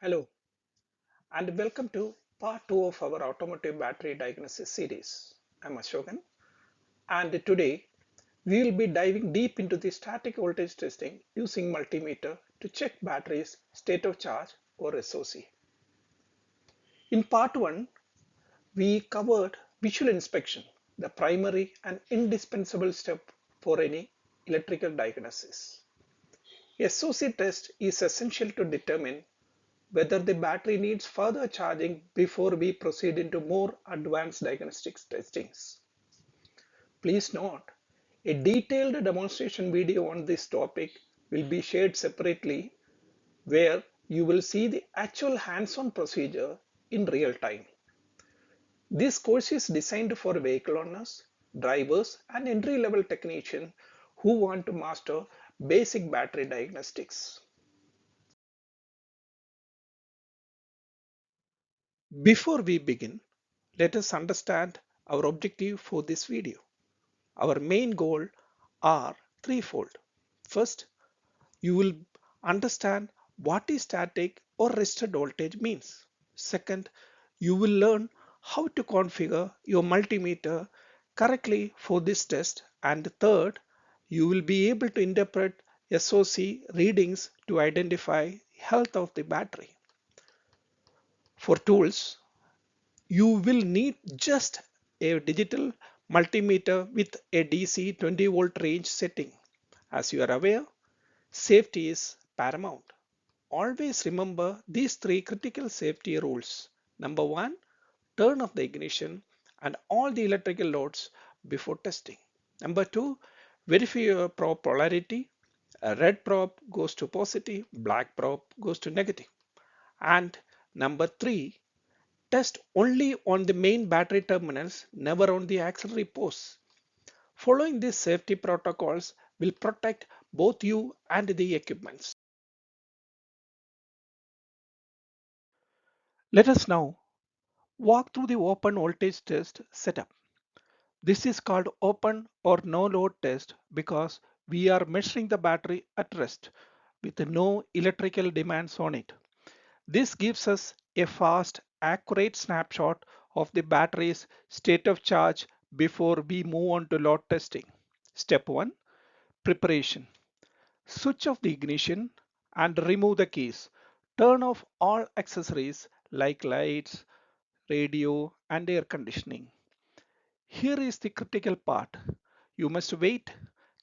Hello, and welcome to part 2 of our automotive battery diagnosis series. I'm Ashokan, and today we will be diving deep into the static voltage testing using multimeter to check batteries' state of charge or SOC. In part 1, we covered visual inspection, the primary and indispensable step for any electrical diagnosis. A SOC test is essential to determine whether the battery needs further charging before we proceed into more advanced diagnostics testings. Please note, a detailed demonstration video on this topic will be shared separately where you will see the actual hands-on procedure in real time. This course is designed for vehicle owners, drivers, and entry-level technicians who want to master basic battery diagnostics. Before we begin, let us understand our objective for this video. Our main goal are threefold. First, you will understand what is static or rested voltage means. Second, you will learn how to configure your multimeter correctly for this test. And third, you will be able to interpret SOC readings to identify health of the battery. For tools, you will need just a digital multimeter with a DC 20 volt range setting. As you are aware, safety is paramount. Always remember these three critical safety rules. Number one, turn off the ignition and all the electrical loads before testing. Number two, verify your probe polarity. A red probe goes to positive, black probe goes to negative. And number three, test only on the main battery terminals, never on the auxiliary ports. Following these safety protocols will protect both you and the equipments. Let us now walk through the open voltage test setup. This is called open or no load test because we are measuring the battery at rest with no electrical demands on it. This gives us a fast, accurate snapshot of the battery's state of charge before we move on to load testing. Step 1. Preparation. Switch off the ignition and remove the keys. Turn off all accessories like lights, radio, and air conditioning. Here is the critical part. You must wait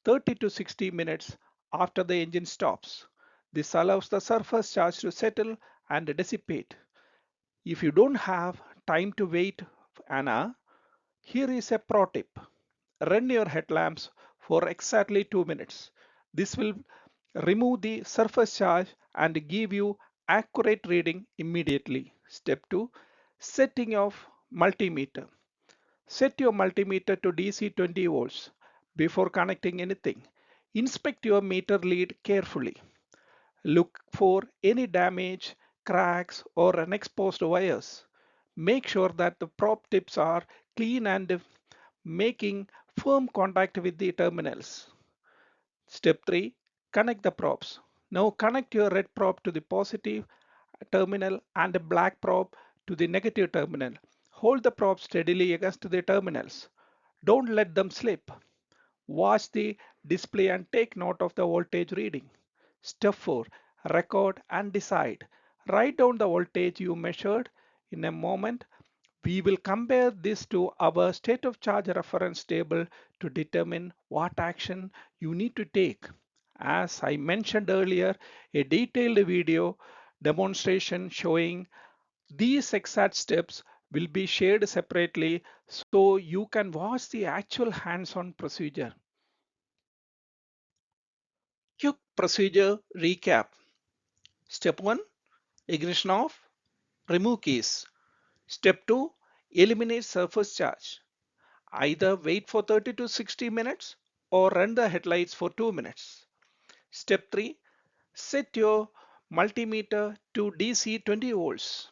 30 to 60 minutes after the engine stops. This allows the surface charge to settle and dissipate. If you don't have time to wait Anna, here is a pro tip. Run your headlamps for exactly 2 minutes. This will remove the surface charge and give you accurate reading immediately. Step 2. Setting of multimeter. Set your multimeter to DC 20 volts before connecting anything. Inspect your meter lead carefully. Look for any damage, cracks, or unexposed wires. Make sure that the probe tips are clean and making firm contact with the terminals. Step 3. Connect the probes. Now connect your red probe to the positive terminal and the black probe to the negative terminal. Hold the probe steadily against the terminals. Don't let them slip. Watch the display and take note of the voltage reading. Step 4. Record and decide. Write down the voltage you measured. In a moment, we will compare this to our state of charge reference table to determine what action you need to take. As I mentioned earlier, a detailed video demonstration showing these exact steps will be shared separately so you can watch the actual hands-on procedure. Quick procedure recap. Step 1. Ignition off. Remove keys. Step 2. Eliminate surface charge. Either wait for 30 to 60 minutes or run the headlights for 2 minutes. Step 3. Set your multimeter to DC 20 volts.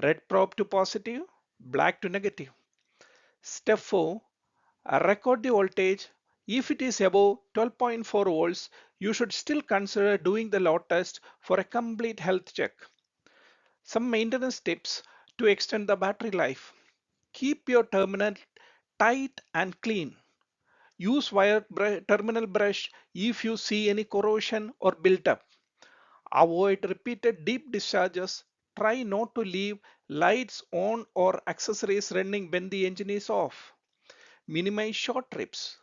Red probe to positive, black to negative. Step 4. Record the voltage. If it is above 12.4 volts, you should still consider doing the load test for a complete health check. Some maintenance tips to extend the battery life. Keep your terminal tight and clean. Use terminal brush if you see any corrosion or buildup. Avoid repeated deep discharges. Try not to leave lights on or accessories running when the engine is off. Minimize short trips.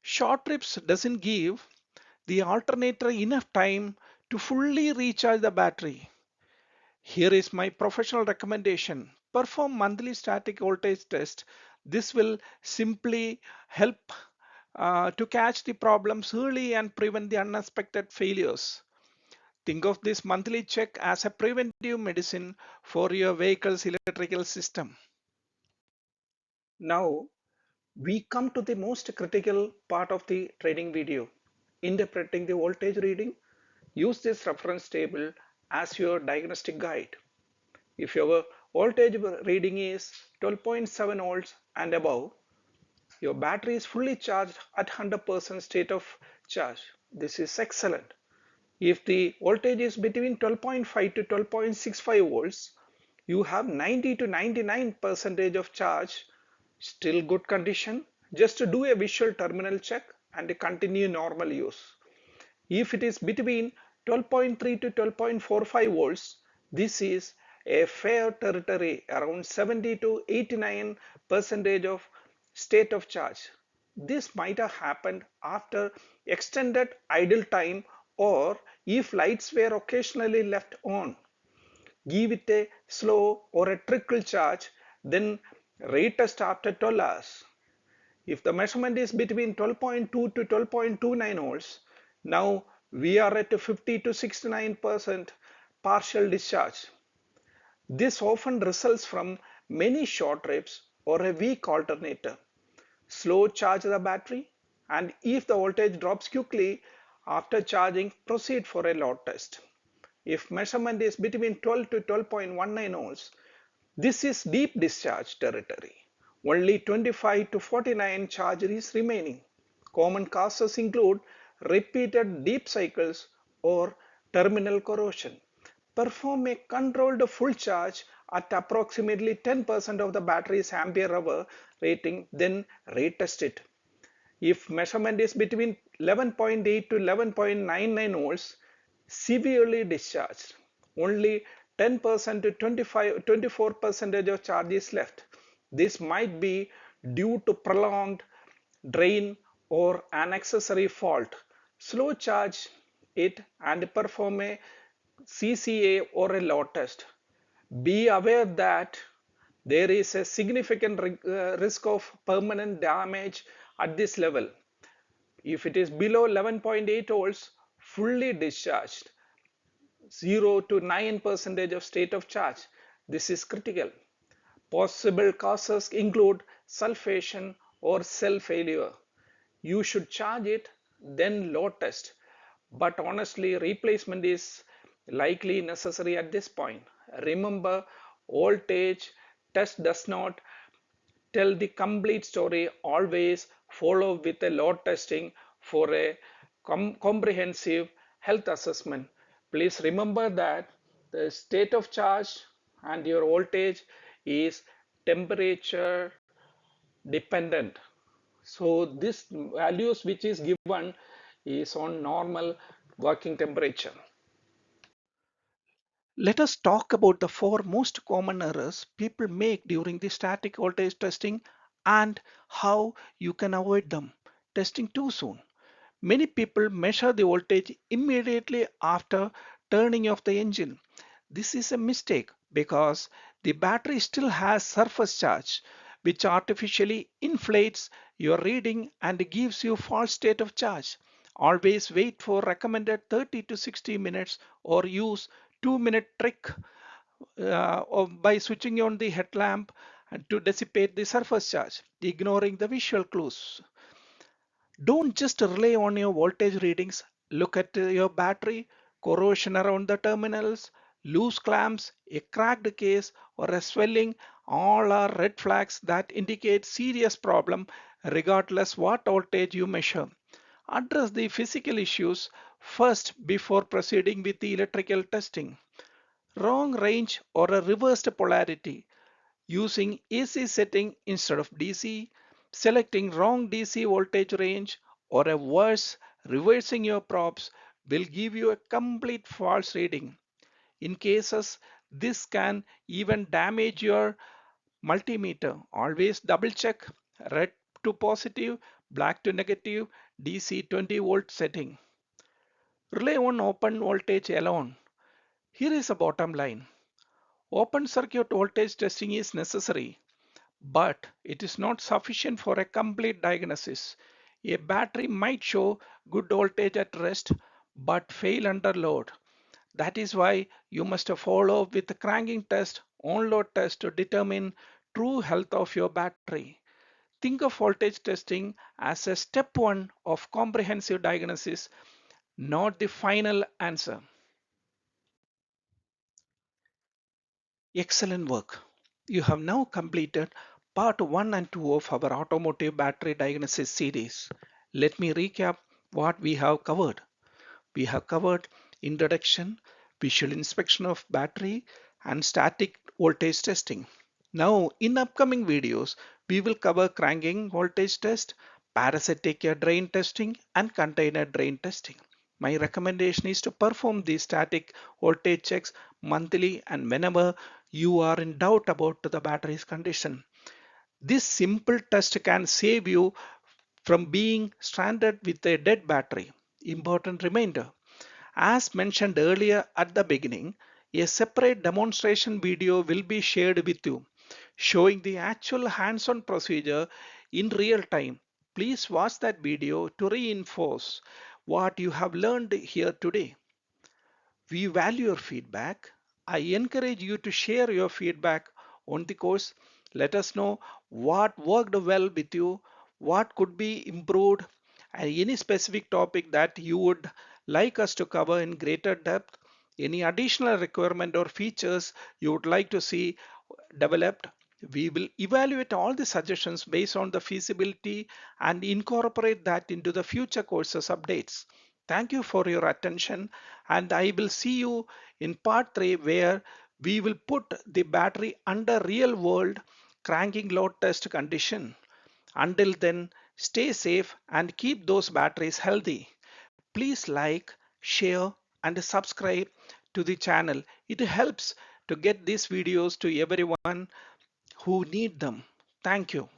Short trips doesn't give the alternator enough time to fully recharge the battery. Here is my professional recommendation. Perform monthly static voltage test. This will simply help to catch the problems early and prevent the unexpected failures. Think of this monthly check as a preventive medicine for your vehicle's electrical system. Now we come to the most critical part of the training video, interpreting the voltage reading. Use this reference table as your diagnostic guide. If your voltage reading is 12.7 volts and above, your battery is fully charged at 100% state of charge. This is excellent. If the voltage is between 12.5 to 12.65 volts, you have 90 to 99% of charge, still good condition. Just to do a visual terminal check and continue normal use. If it is between 12.3 to 12.45 volts, this is a fair territory, around 70 to 89 percentage of state of charge. This might have happened after extended idle time or if lights were occasionally left on. Give it a slow or a trickle charge, then retest after 12 hours. If the measurement is between 12.2 to 12.29 volts, now we are at 50 to 69% partial discharge. This often results from many short trips or a weak alternator. Slow charge the battery, and if the voltage drops quickly after charging, proceed for a load test. If measurement is between 12 to 12.19 volts, this is deep discharge territory. Only 25 to 49 charge is remaining. Common causes include repeated deep cycles or terminal corrosion. Perform a controlled full charge at approximately 10% of the battery's ampere hour rating, then retest it. If measurement is between 11.8 to 11.99 volts, severely discharged. Only 10% to 24% of charge is left. This might be due to prolonged drain or an accessory fault. Slow charge it and perform a CCA or a load test. Be aware that there is a significant risk of permanent damage at this level. If it is below 11.8 volts, fully discharged, 0 to 9% of state of charge. This is critical. Possible causes include sulfation or cell failure. You should charge it, then load test. But honestly, replacement is likely necessary at this point. Remember, voltage test does not tell the complete story. Always follow with a load testing for a comprehensive health assessment. Please remember that the state of charge and your voltage is temperature dependent. So this values which is given is on normal working temperature. Let us talk about the four most common errors people make during the static voltage testing and how you can avoid them. Testing too soon. Many people measure the voltage immediately after turning off the engine. This is a mistake because the battery still has surface charge, which artificially inflates your reading and gives you false state of charge. Always wait for recommended 30 to 60 minutes or use 2-minute trick or by switching on the headlamp to dissipate the surface charge, ignoring the visual clues. Don't just rely on your voltage readings. Look at your battery, corrosion around the terminals, loose clamps, a cracked case, or a swelling. All are red flags that indicate serious problem regardless what voltage you measure. Address the physical issues first before proceeding with the electrical testing. Wrong range or a reversed polarity, using AC setting instead of DC, selecting wrong DC voltage range, or a worse, reversing your props will give you a complete false reading. In cases, this can even damage your multimeter. Always double check red to positive, black to negative, DC 20-volt setting. Rely on open voltage alone. Here is a bottom line. Open circuit voltage testing is necessary, but it is not sufficient for a complete diagnosis. A battery might show good voltage at rest but fail under load. That is why you must follow with the cranking test, on load test to determine true health of your battery. Think of voltage testing as a step one of comprehensive diagnosis, not the final answer. Excellent work. You have now completed part 1 and 2 of our automotive battery diagnosis series. Let me recap what we have covered. We have covered introduction, visual inspection of battery, and static voltage testing. Now, in upcoming videos, we will cover cranking voltage test, parasitic drain testing, and container drain testing. My recommendation is to perform these static voltage checks monthly and whenever you are in doubt about the battery's condition. This simple test can save you from being stranded with a dead battery. Important reminder. As mentioned earlier at the beginning, a separate demonstration video will be shared with you, showing the actual hands-on procedure in real time. Please watch that video to reinforce what you have learned here today. We value your feedback. I encourage you to share your feedback on the course. Let us know what worked well with you, what could be improved, and any specific topic that you would like us to cover in greater depth, any additional requirement or features you would like to see developed. We will evaluate all the suggestions based on the feasibility and incorporate that into the future courses updates. Thank you for your attention, and I will see you in part 3 where we will put the battery under real world cranking load test condition. Until then, stay safe and keep those batteries healthy. Please like, share, and subscribe to the channel. It helps to get these videos to everyone who need them. Thank you.